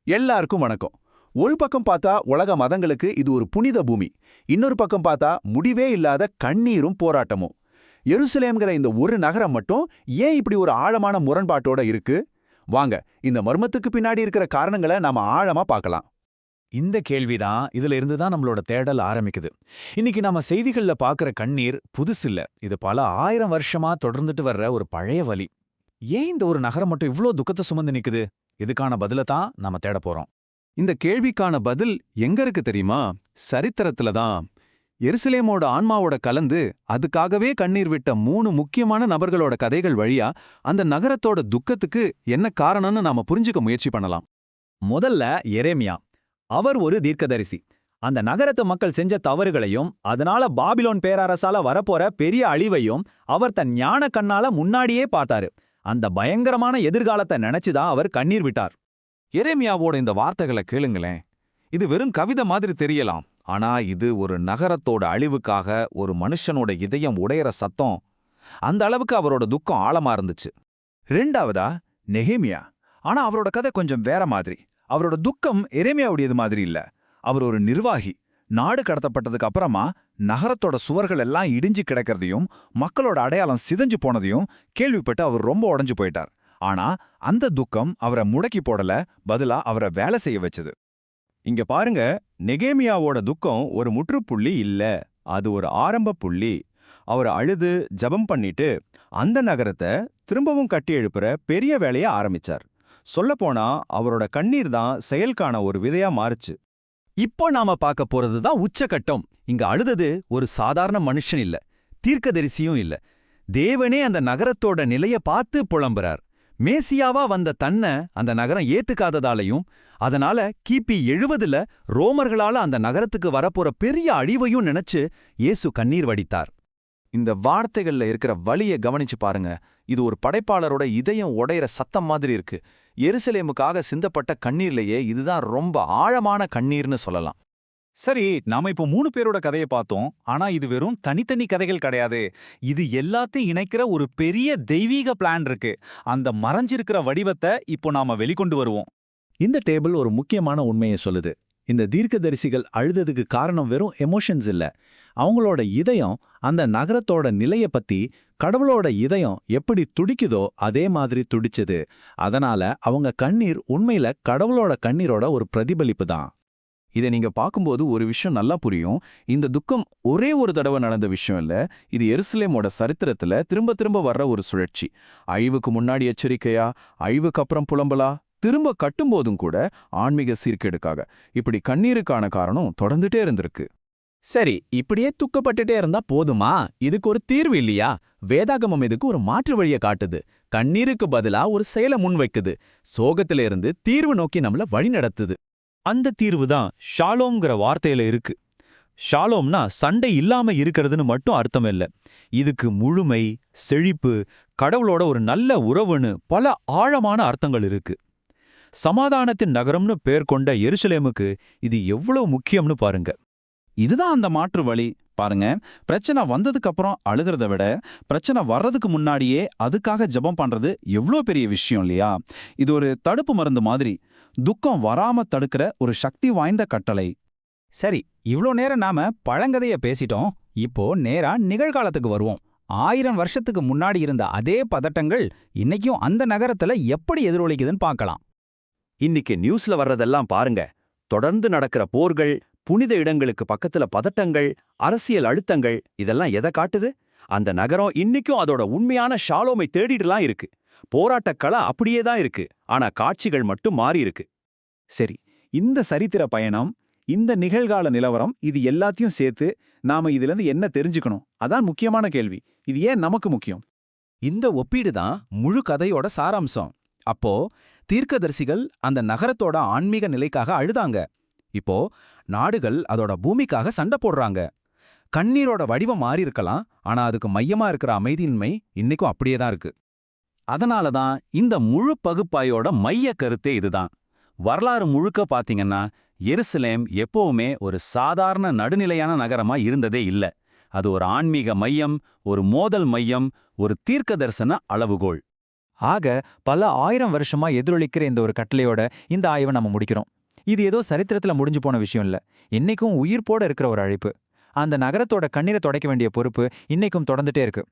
எல்லாருக்கும் வணக்கம். ஒரு பக்கம் பார்த்தா உலக மதங்களுக்கு இது ஒரு புனித பூமி. இன்னொரு பக்கம் பார்த்தா முடிவே இல்லாத கண்ணீரும் போராட்டமும். எருசலேம்ங்கிற இந்த ஒரு நகரம் மட்டும் ஏன் இப்படி ஒரு ஆழமான முரண்பாட்டோட இருக்கு? வாங்க, இந்த மர்மத்துக்கு பின்னாடி இருக்கிற காரணங்களை நாம ஆழமா பார்க்கலாம். இந்த கேள்விதான் இதுல இருந்து தான் நம்மளோட தேடல் ஆரம்பிக்குது. இன்னைக்கு நாம செய்திகள்ல பாக்குற கண்ணீர் புதுசில்ல. இது பல 1000 வருஷமா தொடர்ந்துட்டு வர்ற ஒரு பழைய வலி. ஏன் இந்த ஒரு நகரம் மட்டும் இவ்ளோ துக்கத்தை சுமந்து நிக்குது? இதுக்கான பதில தான் நாம தேட போறோம். இந்த கேள்விக்கான பதில் எங்க இருக்கு தெரியுமா? சரித்திரத்துல தான். எருசலேமோட ஆன்மாவோட கலந்து அதுக்காகவே கண்ணீர் விட்ட 3 முக்கியமான நபர்களோட கதைகள் வழியா அந்த நகரத்தோட துக்கத்துக்கு என்ன காரணம்னு நாம புரிஞ்சுக்க முயற்சி பண்ணலாம். முதல்ல எரேமியா. அவர் ஒரு தீர்க்கதரிசி. அந்த நகரத்து மக்கள் செஞ்ச தவறுகளையும் அதனால பாபிலோன் பேரரசால வரப்போற பெரிய அழிவையும் அவர் தன் ஞான கண்ணால முன்னாடியே பார்த்தாரு. அந்த பயங்கரமான எதிர்காலத்தை நினைச்சுதான் அவர் கண்ணீர் விட்டார். எரேமியாவோட இந்த வார்த்தைகளை கேளுங்களேன். இது வெறும் கவிதை மாதிரி தெரியலாம். ஆனா இது ஒரு நகரத்தோட அழிவுக்காக ஒரு மனுஷனோட இதயம் உடையற சத்தம். அந்த அளவுக்கு அவரோட துக்கம் ஆழமா இருந்துச்சு. ரெண்டாவதா நெகேமியா. ஆனா அவரோட கதை கொஞ்சம் வேற மாதிரி. அவரோட துக்கம் எரேமியாவுடையது மாதிரி இல்ல. அவர் ஒரு நிர்வாகி. நாடு கடத்தப்பட்டதுக்கு அப்புறமா நகரத்தோட சுவர்கள் எல்லாம் இடிஞ்சு கிடக்கிறதையும் மக்களோட அடையாளம் சிதைஞ்சு போனதையும் கேள்விப்பட்டு அவர் ரொம்ப உடைஞ்சு போயிட்டார். ஆனா அந்த துக்கம் அவரை முடக்கி போடல, பதிலா அவரை வேலை செய்ய வச்சது. இங்க பாருங்க, நெகேமியாவோட துக்கம் ஒரு முற்றுப்புள்ளி இல்ல, அது ஒரு ஆரம்ப புள்ளி. அவர் அழுது ஜெபம் பண்ணிட்டு அந்த நகரத்தை திரும்பவும் கட்டி எழுப்புற பெரிய வேலைய ஆரம்பிச்சார். சொல்லப்போனா அவரோட கண்ணீர் தான் செயல்கான ஒரு விதையா மாறுச்சு. இப்போ நாம பார்க்க போறதுதான் உச்சகட்டம். இங்க அழுதது ஒரு சாதாரண மனுஷன் இல்ல, தீர்க்கதரிசியும் இல்ல. தேவனே அந்த நகரத்தோட நிலைய பார்த்து புலம்புறார். மேசியாவா வந்த தன்னை அந்த நகரம் ஏத்துக்காததாலையும், அதனால கிபி 70ல ரோமர்களால அந்த நகரத்துக்கு வரப்போற பெரிய அழிவையும் நினைச்சு இயேசு கண்ணீர் வடித்தார். இந்த வார்த்தைகள்ல இருக்கிற வலிய கவனிச்சு பாருங்க. இது ஒரு படைப்பாளரோட இதயம் உடையிற சத்தம் மாதிரி இருக்கு. எருசலேமுக்காக சிந்தப்பட்ட கண்ணீர்லயே இதுதான் ரொம்ப ஆழமான கண்ணீர்னு சொல்லலாம். சரி, நாம இப்போ 3 பேரோட கதையை பார்த்தோம். ஆனா இது வெறும் தனித்தனி கதைகள் கிடையாது. இது எல்லாத்தையும் இணைக்கிற ஒரு பெரிய தெய்வீக பிளான் இருக்கு. அந்த மறைஞ்சிருக்கிற வடிவத்தை இப்போ நாம வெளிக்கொண்டு வருவோம். இந்த டேபிள் ஒரு முக்கியமான உண்மையை சொல்லுது. இந்த தீர்க்கதரிசிகள் அழுததுக்கு காரணம் வெறும் எமோஷன்ஸ் இல்ல. அவங்களோட இதயம் அந்த நகரத்தோட நிலைய பத்தி, கடவுளோட இதயம் எப்படி துடிக்குதோ அதே மாதிரி துடிச்சது. அதனால அவங்க கண்ணீர் உண்மையில கடவுளோட கண்ணீரோட ஒரு பிரதிபலிப்பு தான். இதை நீங்க பார்க்கும்போது ஒரு விஷயம் நல்லா புரியும். இந்த துக்கம் ஒரே ஒரு தடவை நடந்த விஷயம் இல்ல. இது எருசலேமோட சரித்திரத்துல திரும்ப திரும்ப வர்ற ஒரு சுழற்சி. அழிவுக்கு முன்னாடி எச்சரிக்கையா, அழிவுக்கு அப்புறம் புலம்பலா, திரும்ப கட்டும்போதும் கூட ஆன்மீக சீர்கேடுக்காக. இப்படி கண்ணீருக்கான காரணம் தொடர்ந்துட்டே இருந்திருக்கு. சரி, இப்படியே துக்கப்பட்டுட்டே இருந்தா போதுமா? இதுக்கு ஒரு தீர்வு இல்லையா? வேதாகமம் இதுக்கு ஒரு மாற்று வழியை காட்டுது. கண்ணீருக்கு பதிலா ஒரு செயலை முன்வைக்குது. சோகத்தில இருந்து தீர்வு நோக்கி நம்மள வழி நடத்துது. அந்த தீர்வு தான் ஷாலோம்ங்கிற வார்த்தையில இருக்கு. ஷாலோம்னா சண்டை இல்லாம இருக்கிறதுன்னு மட்டும் அர்த்தம் இல்ல. இதுக்கு முழுமை, செழிப்பு, கடவுளோட ஒரு நல்ல உறவுன்னு பல ஆழமான அர்த்தங்கள் இருக்கு. சமாதானத்தின் நகரம்னு பேர் கொண்ட எருசலேமுக்கு இது எவ்வளவு முக்கியம்னு பாருங்க. இதுதான் அந்த மாற்று வழி. பாருங்க, பிரச்சனை வந்ததுக்கு அப்புறம் அழுகிறத விட பிரச்சனை வர்றதுக்கு முன்னாடியே அதுக்காக ஜெபம் பண்றது எவ்வளோ பெரிய விஷயம் இல்லையா? இது ஒரு தடுப்பு மருந்து மாதிரி. துக்கம் வராம தடுக்கிற ஒரு சக்தி வாய்ந்த கட்டளை. சரி, இவ்ளோ நேரம் நாம பழங்கதைய பேசிட்டோம். இப்போ நேரா நிகழ்காலத்துக்கு வருவோம். 1000 வருஷத்துக்கு முன்னாடி இருந்த அதே பதட்டங்கள் இன்னைக்கும் அந்த நகரத்துல எப்படி எதிரொலிக்குதுன்னு பார்க்கலாம். இன்னைக்கு நியூஸ்ல வர்றதெல்லாம் பாருங்க. தொடர்ந்து நடக்கிற போர்கள், புனித இடங்களுக்கு பக்கத்துல பதட்டங்கள், அரசியல் அழுத்தங்கள், இதெல்லாம் எதை காட்டுது? அந்த நகரம் இன்னைக்கும் அதோட உண்மையான ஷாலோமை தேடிட்டுலாம் இருக்கு. போராட்டக்கள அப்படியே தான் இருக்கு. ஆனா காட்சிகள் மட்டும் மாறி இருக்கு. சரி, இந்த சரித்திர பயணம், இந்த நிகழ்கால நிலவரம், இது எல்லாத்தையும் சேர்த்து நாம இதிலிருந்து என்ன தெரிஞ்சுக்கணும்? அதான் முக்கியமான கேள்வி. இது ஏன் நமக்கு முக்கியம்? இந்த ஒப்பீடு தான் முழு கதையோட சாராம்சம். அப்போ தீர்க்கதரிசிகள் அந்த நகரத்தோட ஆன்மீக நிலைக்காக அழுதாங்க. இப்போ நாடுகள் அதோட பூமிக்காக சண்டை போடுறாங்க. கண்ணீரோட வடிவம் மாறி இருக்கலாம், ஆனா அதுக்கு மையமா இருக்கிற அமைதியின்மை இன்னைக்கும் அப்படியே தான் இருக்கு. அதனால தான் இந்த முழு பகுப்பாயோட மைய கருத்தே இதுதான். வரலாறு முழுக்க பாத்தீங்கன்னா எருசலேம் எப்பவுமே ஒரு சாதாரண நடுநிலையான நகரமா இருந்ததே இல்ல. அது ஒரு ஆன்மீக மையம், ஒரு மோதல் மையம், ஒரு தீர்க்க தரிசன அளவுகோல். ஆக பல 1000 வருஷமா எதிரொலிக்கிற இந்த ஒரு கட்டளையோட இந்த ஆய்வை நம்ம முடிக்கிறோம். இது ஏதோ சரித்திரத்துல முடிஞ்சு போன விஷயம் இல்ல. இன்னைக்கும் உயிர்ப்போட இருக்கிற ஒரு அழைப்பு. அந்த நகரத்தோட கண்ணீரை துடைக்க வேண்டிய பொறுப்பு இன்னைக்கும் தொடர்ந்துட்டே இருக்கு.